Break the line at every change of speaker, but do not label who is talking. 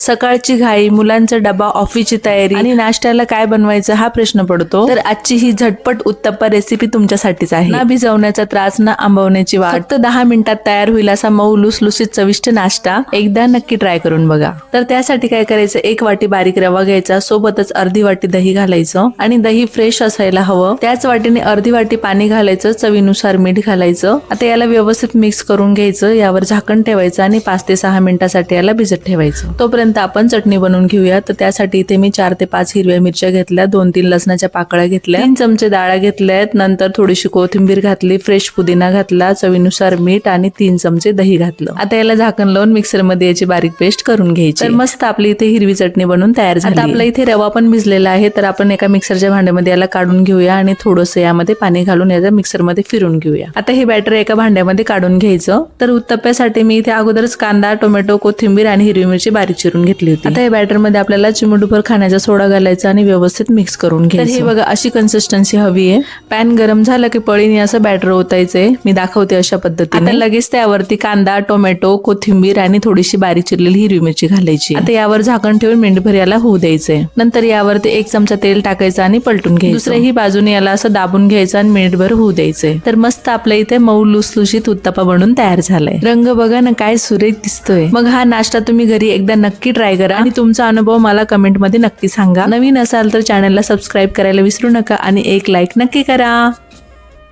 सकाळची घाई, मुलांचा डबा, ऑफिसची तयारी आणि नाश्त्याला काय बनवायचं हा प्रश्न पडतो। तर आजची ही झटपट उत्तप्पा रेसिपी तुमच्यासाठीच आहे। ना भिजवण्याचा त्रास ना आंबवण्याची वाट, फक्त 10 मिनिटात तयार होईल असा मऊ लुसलुसीत चविष्ट नाश्ता एकदा नक्की ट्राय करून बघा। तर त्यासाठी काय करायचं, 1 वाटी बारीक रवा घ्यायचा, सोबतच अर्धी वाटी दही घालायचं आणि दही फ्रेश असायला हवं। त्याच वाटीने अर्धी वाटी पाणी घालायचं, चवीनुसार मीठ घालायचं। आता याला व्यवस्थित मिक्स करून घ्यायचं, यावर झाकण ठेवायचं आणि 5 ते 6 मिनिटासाठी याला भिजत ठेवायचं। तोपर्यंत आपण चटणी बनवून घेऊया। तर त्यासाठी इथे मी 4 ते 5 हिरव्या मिरच्या घेतल्या, 2-3 लसणाच्या पाकळ्या घेतल्या, 3 चमचे डाळ घेतल्यात, नंतर थोडीशी कोथिंबीर घातली, फ्रेश पुदिना घातला, चवीनुसार मीठ आणि 3 चमचे दही घातलं। आता याला झाकण लावून मिक्सर मध्ये याची बारीक पेस्ट करून घ्यायची। तर मस्त आपली इथे हिरवी चटणी बनवून तयार झाली। आता आपल्या इथे रवा पण भिजलेला आहे, तर आपण एका मिक्सरच्या भांड्यामध्ये याला काढून घेऊया आणि थोडंसं यामध्ये पाणी घालून याचा मिक्सर मध्ये फिरून घेऊया। आता हे बॅटर एका भांड्यामध्ये काढून घ्यायचं। तर उत्तप्प्यासाठी मी इथे अगोदरच कांदा, टोमॅटो, कोथिंबीर आणि हिरवी मिरची बारीक चिरून घेतली होती। आता या बॅटर मध्ये आपल्याला चिमूटभर खाण्याचा सोडा घालायचा आणि व्यवस्थित मिक्स करून घ्यायचं। तर हे बघा अशी कन्सिस्टन्सी हवी आहे। पॅन गरम झालं की पळीने असं बॅटर ओतायचंय, मी दाखवते अशा पद्धतीने। आता लगेच त्यावरती कांदा, टोमॅटो, कोथिंबीर आणि थोडीशी बारीक चिरलेली हिरवी मिरची घालायची। आता यावर झाकण ठेवून मिनिटभर याला होऊ द्यायचंय। नंतर यावरती 1 चमचा तेल टाकायचं आणि पलटून घ्यायचं। दुसऱ्याही बाजूने याला असं दाबून घ्यायचं आणि मिनिटभर होऊ द्यायचंय। तर मस्त आपल्या इथे मऊ लुसलुशीत उत्तप्पा बनून तयार झालाय। रंग बघा ना काय सुरेख दिसतोय। मग हा नाश्ता तुम्ही घरी एकदा नक्की ट्राय करा आणि तुमचा अनुभव मला कमेंट मध्ये नक्की सांगा। नवीन असाल तर चॅनलला सबस्क्राईब करायला विसरू नका आणि एक लाईक नक्की करा।